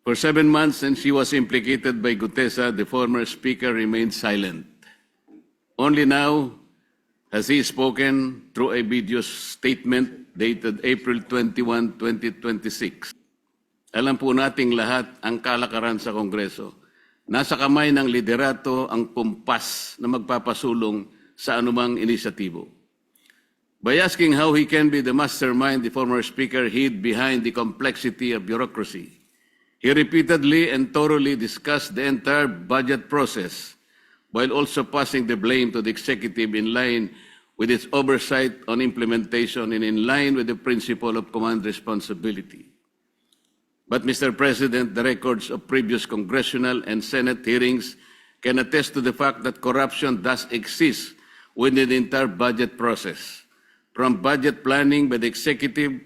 For 7 months since she was implicated by Gutesa, the former speaker remained silent. Only now has he spoken through a video statement dated April 21, 2026. Alam po nating lahat ang kalakaran sa Kongreso. Nasa kamay ng liderato ang kumpas na magpapasulong sa anumang inisyatibo. By asking how he can be the mastermind, the former speaker hid behind the complexity of bureaucracy. He repeatedly and thoroughly discussed the entire budget process while also passing the blame to the executive in line with its oversight on implementation and in line with the principle of command responsibility. But, Mr. President, the records of previous congressional and Senate hearings can attest to the fact that corruption does exist within the entire budget process, from budget planning by the executive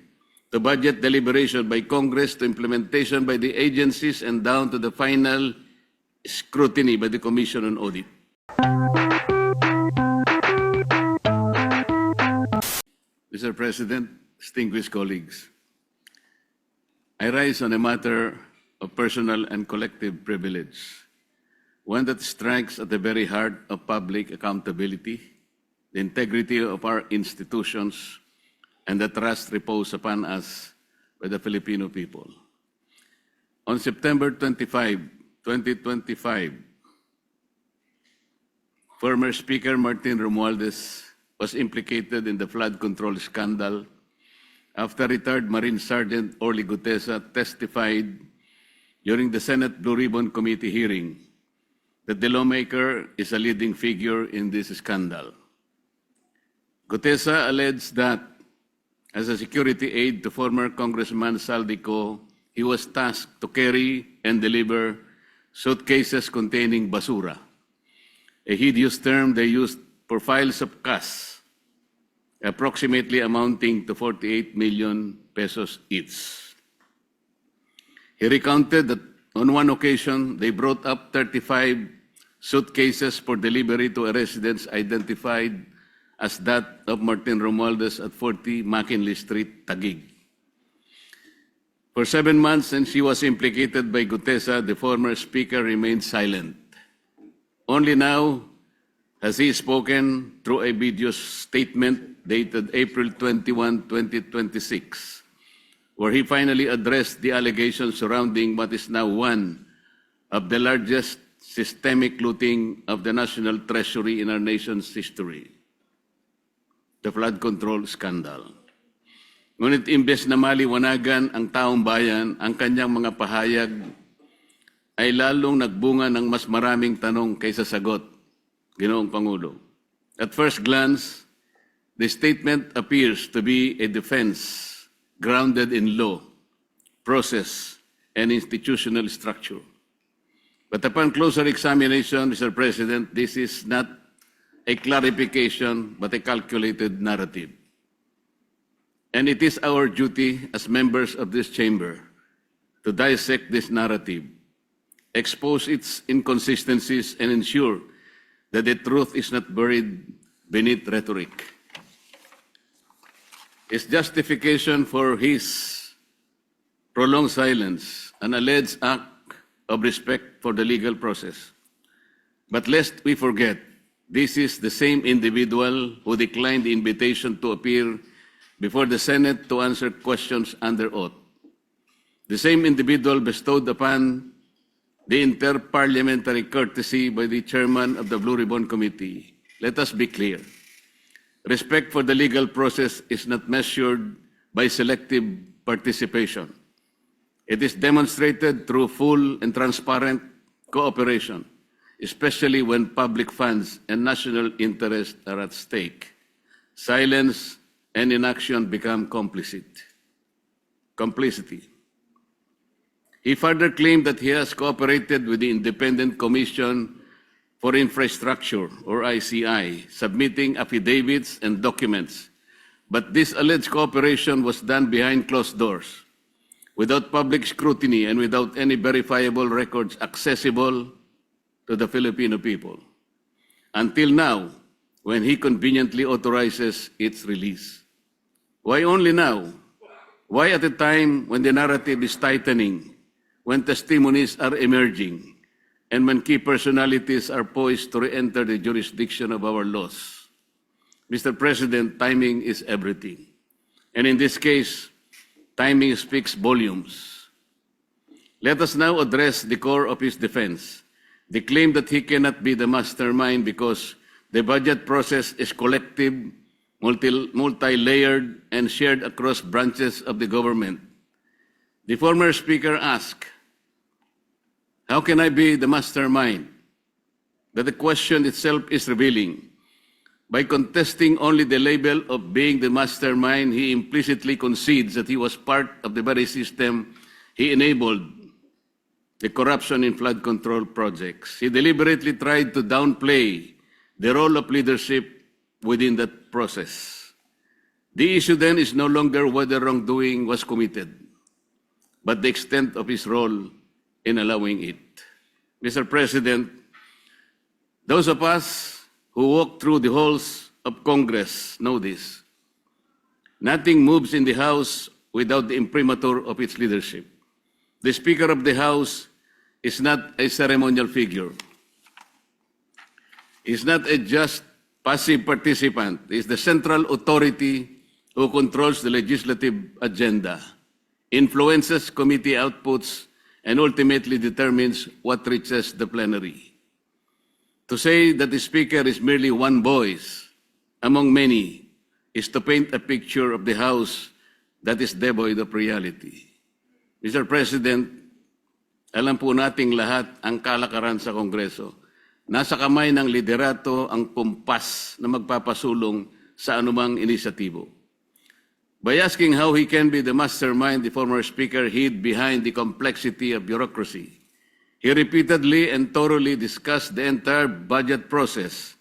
to budget deliberation by Congress to implementation by the agencies and down to the final scrutiny by the Commission on Audit. Mr. President, distinguished colleagues, I rise on a matter of personal and collective privilege, one that strikes at the very heart of public accountability, the integrity of our institutions, and the trust reposed upon us by the Filipino people. On September 25, 2025, former Speaker Martin Romualdez was implicated in the flood control scandal after retired Marine Sergeant Orly Gutesa testified during the Senate Blue Ribbon Committee hearing that the lawmaker is a leading figure in this scandal. Gutesa alleged that as a security aide to former Congressman Saldico, he was tasked to carry and deliver suitcases containing basura, a hideous term they used for files of cash, approximately amounting to 48 million pesos each. He recounted that on one occasion, they brought up 35 suitcases for delivery to a residence identified as that of Martin Romualdez at 40 McKinley Street, Taguig. For 7 months since she was implicated by Gutesa, the former speaker remained silent. Only now has he spoken through a video statement dated April 21, 2026, where he finally addressed the allegations surrounding what is now one of the largest systemic looting of the national treasury in our nation's history, the flood control scandal. Ngunit imbes na maliwanagan ang taong bayan, ang kanyang mga pahayag ay lalong nagbunga ng mas maraming tanong kaysa sagot, Ginoong Pangulo. At first glance, the statement appears to be a defense grounded in law, process, and institutional structure. But upon closer examination, Mr. President, this is not a clarification but a calculated narrative. And it is our duty as members of this chamber to dissect this narrative, expose its inconsistencies, and ensure that the truth is not buried beneath rhetoric. His justification for his prolonged silence, an alleged act of respect for the legal process. But lest we forget, this is the same individual who declined the invitation to appear before the Senate to answer questions under oath. The same individual bestowed upon the inter-parliamentary courtesy by the chairman of the Blue Ribbon Committee. Let us be clear. Respect for the legal process is not measured by selective participation. It is demonstrated through full and transparent cooperation, especially when public funds and national interest are at stake. Silence and inaction become complicity. He further claimed that he has cooperated with the Independent Commission for Infrastructure, or ICI, submitting affidavits and documents. But this alleged cooperation was done behind closed doors, without public scrutiny and without any verifiable records accessible to the Filipino people. Until now, when he conveniently authorizes its release. Why only now? Why at a time when the narrative is tightening, when testimonies are emerging and when key personalities are poised to re-enter the jurisdiction of our laws. Mr. President, timing is everything. And in this case, timing speaks volumes. Let us now address the core of his defense, the claim that he cannot be the mastermind because the budget process is collective, multi-layered, and shared across branches of the government. The former speaker asked, "How can I be the mastermind?" But the question itself is revealing. By contesting only the label of being the mastermind, he implicitly concedes that he was part of the very system he enabled, the corruption in flood control projects. He deliberately tried to downplay the role of leadership within that process. The issue then is no longer whether wrongdoing was committed, but the extent of his role in allowing it. Mr. President, those of us who walk through the halls of Congress know this. Nothing moves in the House without the imprimatur of its leadership. The Speaker of the House is not a ceremonial figure. He's not a just passive participant. He's the central authority who controls the legislative agenda, influences committee outputs, and ultimately determines what reaches the plenary. To say that the Speaker is merely one voice among many is to paint a picture of the House that is devoid of reality. Mr. President, alam po nating lahat ang kalakaran sa Kongreso. Nasa kamay ng liderato ang kumpas na magpapasulong sa anumang inisyatibo. By asking how he can be the mastermind, the former Speaker hid behind the complexity of bureaucracy. He repeatedly and thoroughly discussed the entire budget process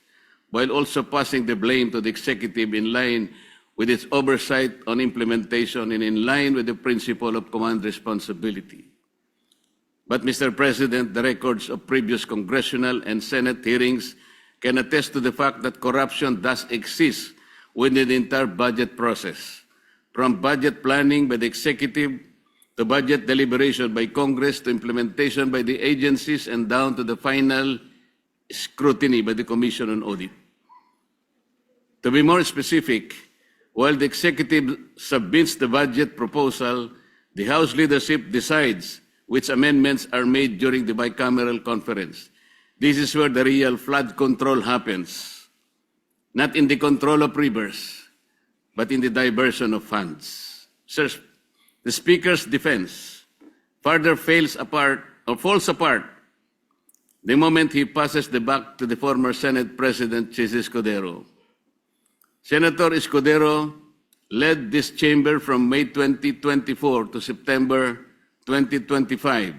while also passing the blame to the executive in line with its oversight on implementation and in line with the principle of command responsibility. But, Mr. President, the records of previous congressional and Senate hearings can attest to the fact that corruption does exist within the entire budget process, from budget planning by the executive to budget deliberation by Congress to implementation by the agencies and down to the final scrutiny by the Commission on Audit. To be more specific, while the executive submits the budget proposal, the House leadership decides which amendments are made during the bicameral conference. This is where the real flood control happens, not in the control of rivers, but in the diversion of funds. Sir, the Speaker's defense further falls apart the moment he passes the buck to the former Senate President, Chis Escudero. Senator Escudero led this chamber from May 2024 to September 2025,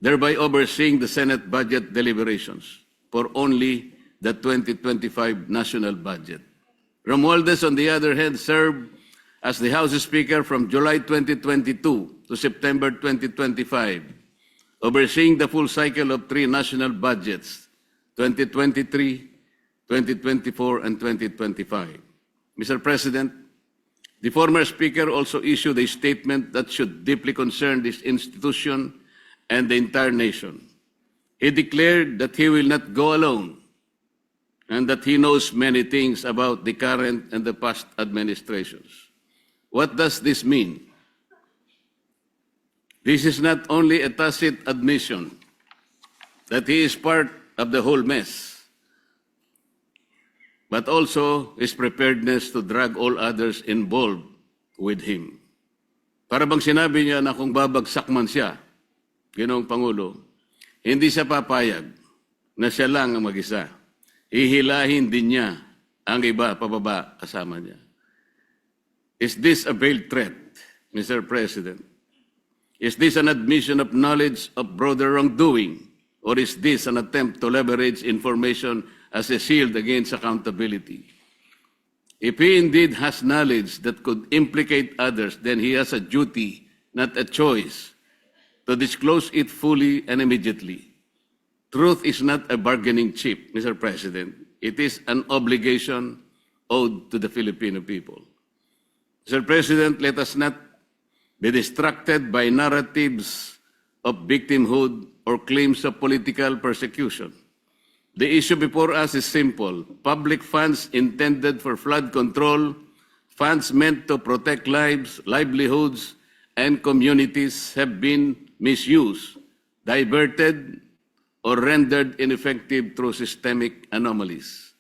thereby overseeing the Senate budget deliberations for only the 2025 national budget. Romualdez, on the other hand, served as the House Speaker from July 2022 to September 2025, overseeing the full cycle of three national budgets, 2023, 2024, and 2025. Mr. President, the former Speaker also issued a statement that should deeply concern this institution and the entire nation. He declared that he will not go alone and that he knows many things about the current and the past administrations. What does this mean? This is not only a tacit admission that he is part of the whole mess, but also his preparedness to drag all others involved with him. Para bang sinabi niya na kung babagsak man siya, Ginoong Pangulo, hindi siya papayag na siya lang ang mag-isa. Hihilahin din niya ang iba pababa kasama niya. Is this a veiled threat, Mr. President? Is this an admission of knowledge of broader wrongdoing? Or is this an attempt to leverage information as a shield against accountability? If he indeed has knowledge that could implicate others, then he has a duty, not a choice, to disclose it fully and immediately. Truth is not a bargaining chip, Mr. President. It is an obligation owed to the Filipino people. Mr. President, let us not be distracted by narratives of victimhood or claims of political persecution. The issue before us is simple. Public funds intended for flood control, funds meant to protect lives, livelihoods, and communities have been misused, diverted, or rendered ineffective through systemic anomalies.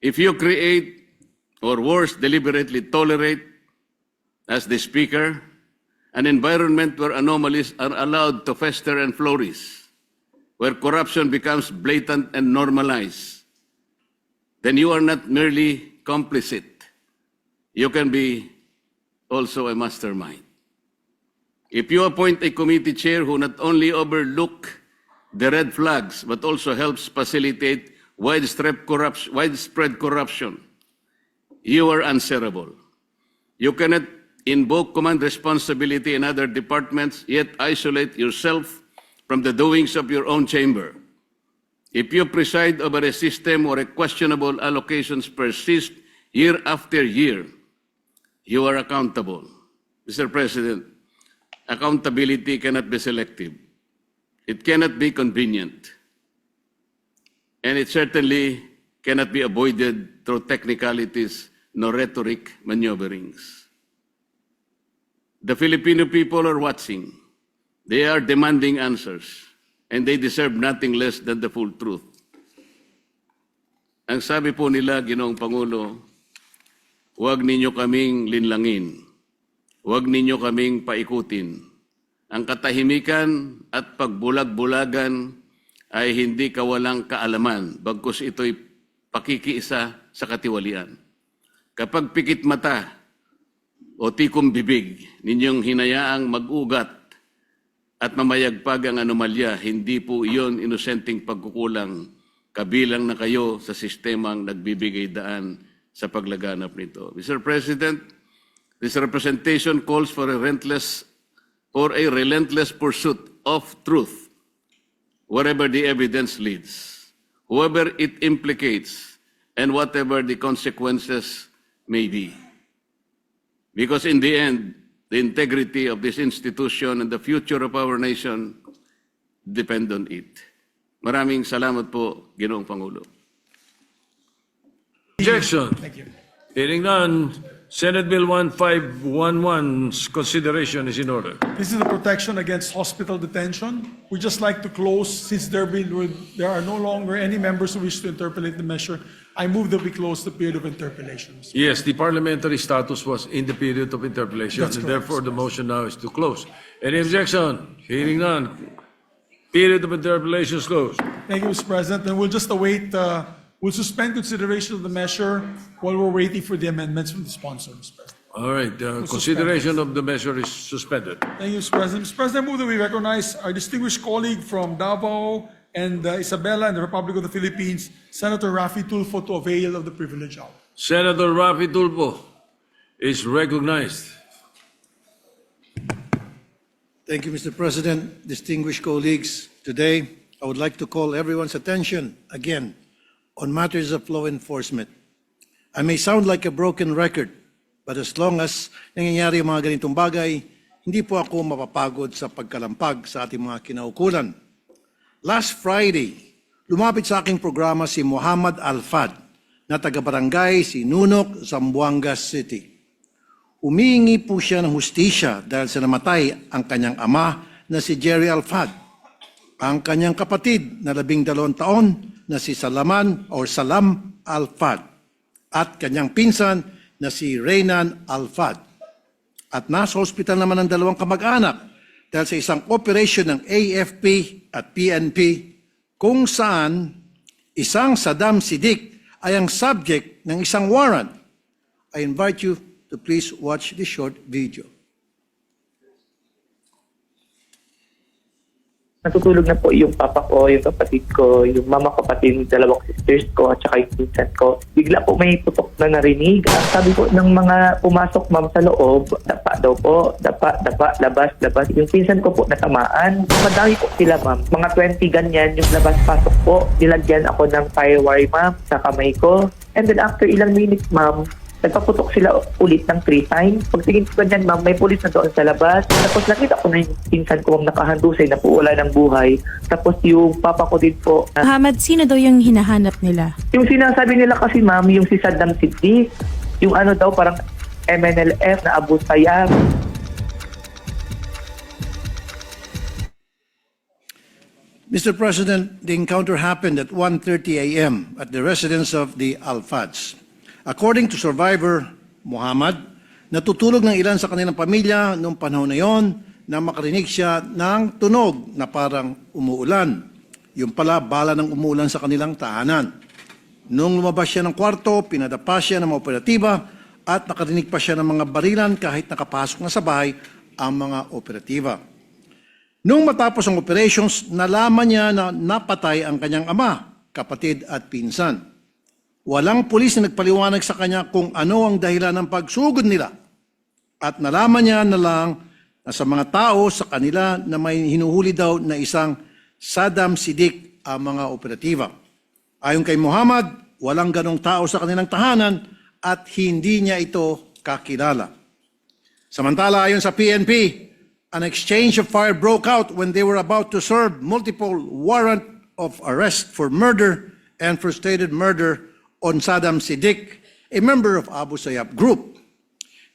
If you create, or worse, deliberately tolerate, as the Speaker, an environment where anomalies are allowed to fester and flourish, where corruption becomes blatant and normalized, then you are not merely complicit. You can be also a mastermind. If you appoint a committee chair who not only overlook the red flags but also helps facilitate widespread corruption, you are answerable. You cannot invoke command responsibility in other departments, yet isolate yourself from the doings of your own chamber. If you preside over a system where questionable allocations persist year after year, you are accountable. Mr. President, accountability cannot be selective. It cannot be convenient. And it certainly cannot be avoided through technicalities nor rhetoric maneuverings. The Filipino people are watching. They are demanding answers, and they deserve nothing less than the full truth. Ang sabi po nila, Ginoong Pangulo, huwag ninyo kaming linlangin. Huwag ninyo kaming paikutin. Ang katahimikan at pagbulag-bulagan ay hindi kawalang kaalaman, bagkus ito'y pakikiisa sa katiwalian. Kapag pikit mata o tikom bibig, ninyong hinayaang mag-ugat at mamayagpag ang anomalya, hindi po iyon inosenteng pagkukulang, kabilang na kayo sa sistemang nagbibigay daan sa paglaganap nito. Mr. President, this representation calls for a relentless pursuit of truth, wherever the evidence leads, whoever it implicates, and whatever the consequences may be. Because in the end, the integrity of this institution and the future of our nation depend on it. Maraming salamat po, Ginoong Pangulo. Objection. Thank you. Hearing none, Senate Bill 1511's consideration is in order. This is the protection against hospital detention. We just like to close, since there are no longer any members who wish to interpolate the measure. I move that we close the period of interpolations. Yes, the parliamentary status was in the period of interpellation, That's and correct, therefore the motion now is to close. Any objection? Hearing none. Period of interpellation is closed. Thank you, Mr. President. And we'll just await, we'll suspend consideration of the measure while we're waiting for the amendments from the sponsor, Mr. President. All right, consideration of the measure is suspended. Thank you, Mr. President. Mr. President, I move that we recognize our distinguished colleague from Davao and Isabela and the Republic of the Philippines, Senator Raffy Tulfo, to avail of the privilege hour. Senator Raffy Tulfo is recognized. Thank you, Mr. President. Distinguished colleagues, today I would like to call everyone's attention again on matters of law enforcement. I may sound like a broken record, but as long as nangyayari ang mga ganitong bagay, hindi po ako mapapagod sa pagkalampag sa ating mga kinaukulan. Last Friday, lumapit sa aking programa si Muhammad Alfad na taga-barangay Sinunok, Zamboanga City. Humihingi po siya ng hustisya dahil sa namatay ang kanyang ama na si Jerry Alfad, ang kanyang kapatid na 12 taon na si Salam Alfad, at kanyang pinsan na si Reynan Alfad. At nasa hospital naman ang dalawang kamag-anak dahil sa isang operation ng AFP at PNP kung saan isang Saddam Siddiq ay ang subject ng isang warrant. I invite you to please watch this short video. Natutulog na po yung papa ko, yung kapatid ko, yung mama kapatid, yung dalawang sisters ko, at saka yung pinsan ko. Bigla po may putok na narinig. Sabi po ng mga pumasok ma'am sa loob, dapa daw po, dapa, labas. Yung pinsan ko po natamaan. Madami po sila ma'am. Mga 20 ganyan yung labas-pasok po. Nilagyan ako ng firewire ma'am sa kamay ko. And then after ilang minutes ma'am, Nagpaputok sila ulit ng 3 times. Pagtingin ko ganyan, ma'am, may pulis na doon sa labas. Tapos nakita ko na yung pinsan ko, ma'am, nakahandusay na po wala ng buhay. Tapos yung papa ko din po. Muhammad, sino daw yung hinahanap nila? Yung sinasabi nila kasi, ma'am, yung si Saddam Siddiq, yung ano daw, parang MNLF na Abu Sayyaf. Mr. President, the encounter happened at 1:30 a.m. at the residence of the Al-Fads. According to survivor Muhammad, natutulog ng ilan sa kanilang pamilya noong panahon na yon na makarinig siya ng tunog na parang umuulan. Yung pala, bala ng umuulan sa kanilang tahanan. Nung lumabas siya ng kwarto, pinadapa siya ng mga operatiba at nakarinig pa siya ng mga barilan kahit nakapasok na sa bahay ang mga operatiba. Nung matapos ang operations, nalaman niya na napatay ang kanyang ama, kapatid at pinsan. Walang pulis na nagpaliwanag sa kanya kung ano ang dahilan ng pagsugod nila. At nalaman niya na lang na sa mga tao sa kanila na may hinuhuli daw na isang Saddam Siddiq ang mga operatiba. Ayon kay Muhammad, walang ganong tao sa kanilang tahanan at hindi niya ito kakilala. Samantala, ayon sa PNP, an exchange of fire broke out when they were about to serve multiple warrant of arrest for murder and frustrated murder on Saddam Siddiq, a member of Abu Sayyaf group.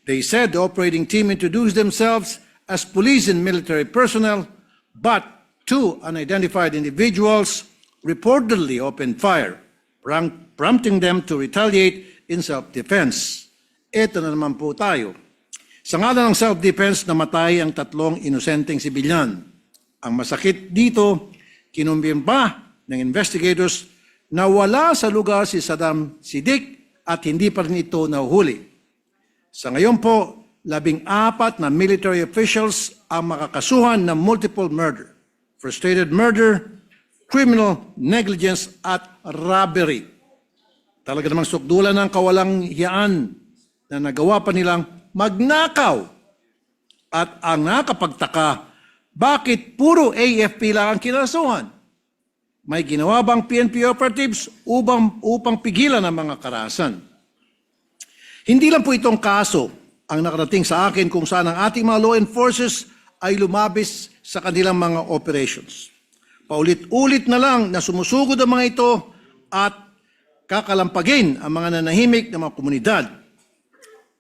They said the operating team introduced themselves as police and military personnel, but 2 unidentified individuals reportedly opened fire, prompting them to retaliate in self-defense. Ito na naman po tayo. Sa ngalan ng self-defense, namatay ang 3 inosenteng sibilyan. Ang masakit dito, kinumbin pa ng investigators na wala sa lugar si Saddam Siddiq at hindi pa rin ito nahuhuli. Sa ngayon po, 14 na military officials ang makakasuhan ng multiple murder, frustrated murder, criminal negligence at robbery. Talaga namang sukdulan ng kawalang hiyaan na nagawa pa nilang magnakaw. At ang nakapagtaka, bakit puro AFP lang ang kinasuhan? May ginawa bang PNP operatives upang pigilan ang mga karahasan? Hindi lang po itong kaso ang nakarating sa akin kung saan ang ating mga law enforcers ay lumabis sa kanilang mga operations. Paulit-ulit na lang na sumusugod ang mga ito at kakalampagin ang mga nanahimik na mga komunidad.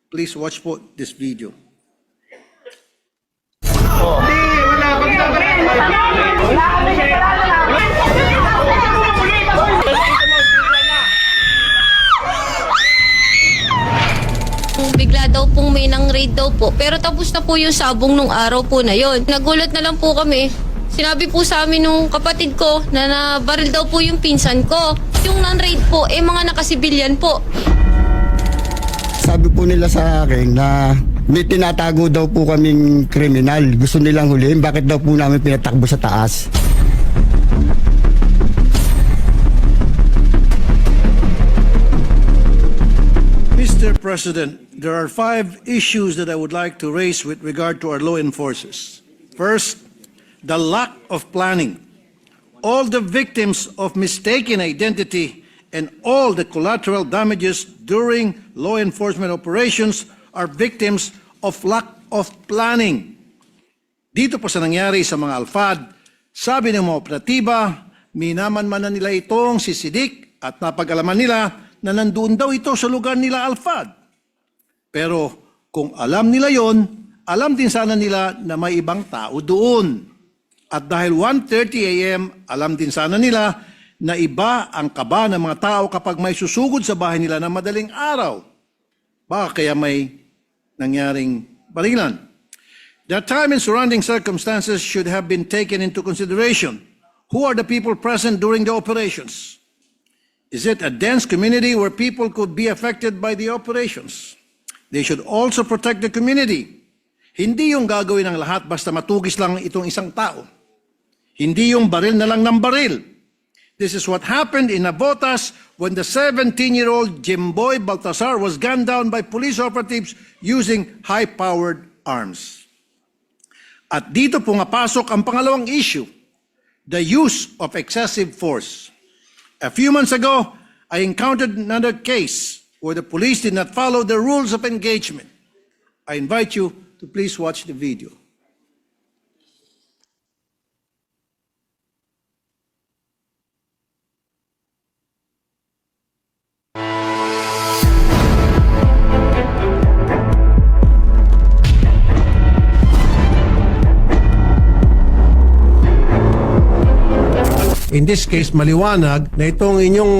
Please watch po this video. Bigla daw pong may nang raid daw po. Pero tapos na po yung sabong nung araw po na yon. Nagulat na lang po kami. Sinabi po sa amin nung kapatid ko na nabaril daw po yung pinsan ko. Yung non-raid po, mga nakasibilyan po. Sabi po nila sa akin na may tinatago daw po kaming kriminal. Gusto nilang huliin. Bakit daw po namin pinatakbo sa taas? Mr. President, there are 5 issues that I would like to raise with regard to our law enforcers. First, the lack of planning. All the victims of mistaken identity and all the collateral damages during law enforcement operations are victims of lack of planning. Dito po sa nangyari sa mga Al-Fad, sabi ng mga operatiba, minaman-manan nila itong si Siddiq at napag-alaman nila na nandoon daw ito sa lugar nila Al-Fad. Pero kung alam nila yon, alam din sana nila na may ibang tao doon. At dahil 1:30 a.m., alam din sana nila na iba ang kaba ng mga tao kapag may susugod sa bahay nila ng madaling araw. Baka kaya may nangyaring barilan. The time and surrounding circumstances should have been taken into consideration. Who are the people present during the operations? Is it a dense community where people could be affected by the operations? They should also protect the community. Hindi yung gagawin ng lahat basta matugis lang itong isang tao. Hindi yung baril na lang ng baril. This is what happened in Navotas when the 17-year-old Jimboy Baltasar was gunned down by police operatives using high-powered arms. At dito pumapasok ang pangalawang issue, the use of excessive force. A few months ago, I encountered another case where the police did not follow the rules of engagement. I invite you to please watch the video. In this case, maliwanag na itong inyong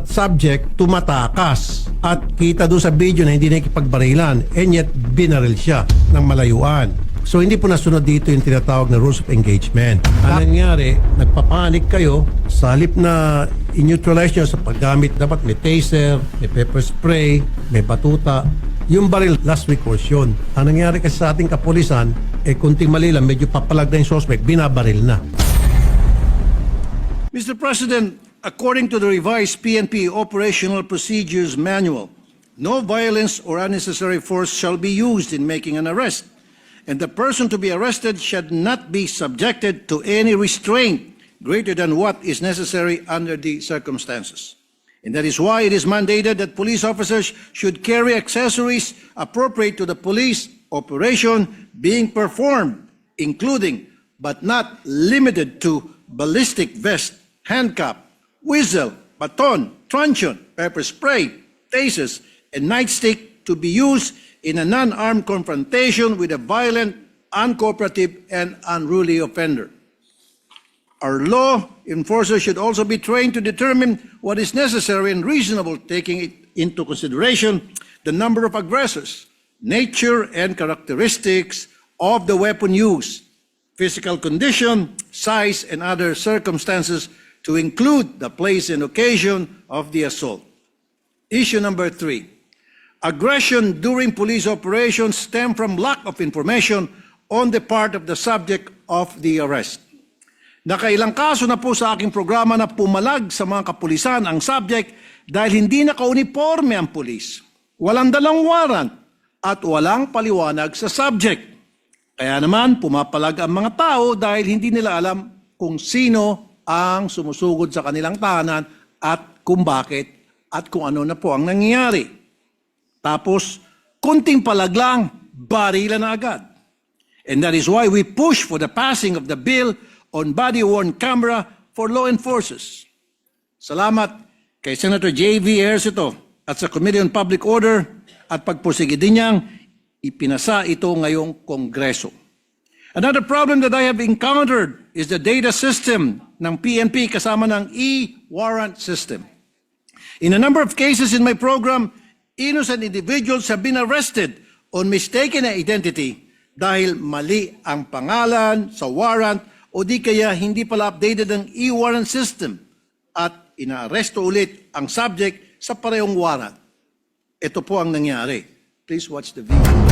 subject tumatakas at kita doon sa video na hindi nakikipagbarilan and yet binaril siya ng malayuan. So hindi po nasunod dito yung tinatawag na rules of engagement. Ang nangyari, nagpapanik kayo sa halip na i-neutralize nyo sa paggamit. Dapat may taser, may pepper spray, may batuta. Yung baril, last recourse yun. Ang nangyari kasi sa ating kapulisan, kunting mali lang, medyo papalag na yung suspect, binabaril na. Mr. President, according to the revised PNP Operational Procedures Manual, no violence or unnecessary force shall be used in making an arrest, and the person to be arrested should not be subjected to any restraint greater than what is necessary under the circumstances. And that is why it is mandated that police officers should carry accessories appropriate to the police operation being performed, including but not limited to ballistic vest, handcuff, whistle, baton, truncheon, pepper spray, tasers, and nightstick to be used in a non-armed confrontation with a violent, uncooperative, and unruly offender. Our law enforcers should also be trained to determine what is necessary and reasonable, taking into consideration the number of aggressors, nature and characteristics of the weapon used, physical condition, size, and other circumstances to include the place and occasion of the assault. Issue number 3. Aggression during police operations stem from lack of information on the part of the subject of the arrest. Nakailang kaso na po sa aking programa na pumalag sa mga kapulisan ang subject dahil hindi naka-uniforme ang pulis, walang dalang warrant, at walang paliwanag sa subject. Kaya naman pumapalag ang mga tao dahil hindi nila alam kung sino ang sumusugod sa kanilang tahanan at kung bakit at kung ano na po ang nangyayari. Tapos, kunting palag lang, barilan na agad. And that is why we push for the passing of the bill on body-worn camera for law enforcers. Salamat kay Senator J.V. Ejercito at sa Committee on Public Order at pagpursige din niyang ipinasa ito ngayong Kongreso. Another problem that I have encountered is the data system ng PNP kasama ng e-warrant system. In a number of cases in my program, innocent individuals have been arrested on mistaken identity dahil mali ang pangalan sa warrant o di kaya hindi pala updated ang e-warrant system at inaaresto ulit ang subject sa parehong warrant. Ito po ang nangyari. Please watch the video.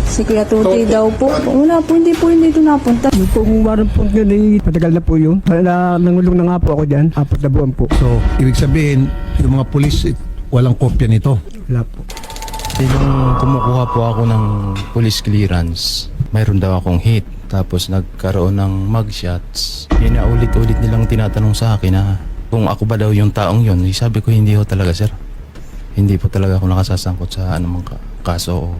Si Kuya Tutoy daw po. Una po, hindi ito napunta. Yung pong warang po yun, matagal na po yun. Nangulong na nga po ako dyan, 4 na buwan po. So, ibig sabihin, yung mga pulis, walang kopya nito. Wala po. Nung kumukuha po ako ng police clearance, mayroon daw akong hit. Tapos nagkaroon ng mugshots. Ulit-ulit nilang tinatanong sa akin na kung ako ba daw yung taong yun. Sabi ko, hindi ho talaga, sir. Hindi po talaga ako nakasasangkot sa anumang kaso o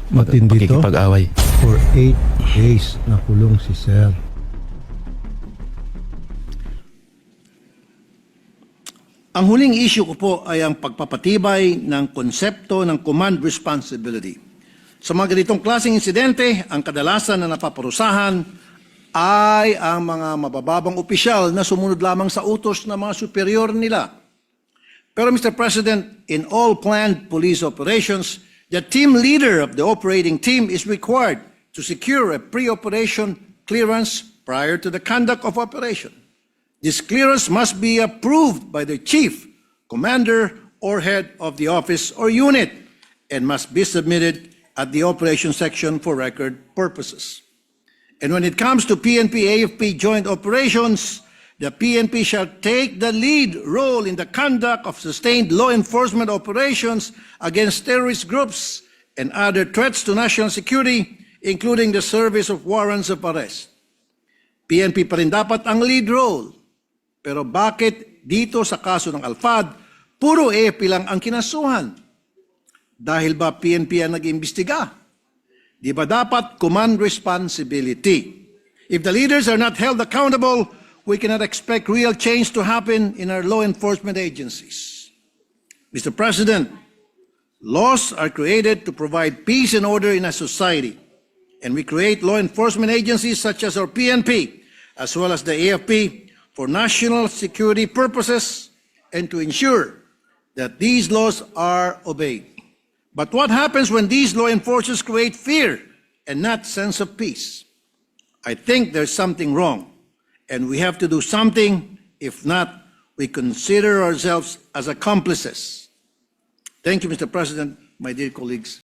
Matindi to. pakikipag-away. For 8 days nakulong si Sir. Ang huling issue ko po ay ang pagpapatibay ng konsepto ng command responsibility. Sa mga ganitong klaseng insidente, ang kadalasan na napaparusahan ay ang mga mabababang opisyal na sumunod lamang sa utos ng mga superior nila. Pero Mr. President, in all planned police operations, the team leader of the operating team is required to secure a pre-operation clearance prior to the conduct of operation. This clearance must be approved by the chief, commander, or head of the office or unit and must be submitted at the operation section for record purposes. And when it comes to PNP-AFP joint operations, the PNP shall take the lead role in the conduct of sustained law enforcement operations against terrorist groups and other threats to national security, including the service of warrants of arrest. PNP pa rin dapat ang lead role. Pero bakit dito sa kaso ng Alphad, puro AFP lang ang kinasuhan? Dahil ba PNP ang nag-imbestiga? Di ba dapat command responsibility? If the leaders are not held accountable, we cannot expect real change to happen in our law enforcement agencies. Mr. President, laws are created to provide peace and order in a society. And we create law enforcement agencies such as our PNP, as well as the AFP, for national security purposes and to ensure that these laws are obeyed. But what happens when these law enforcers create fear and not sense of peace? I think there's something wrong, and we have to do something. If not, we consider ourselves as accomplices. Thank you, Mr. President, my dear colleagues.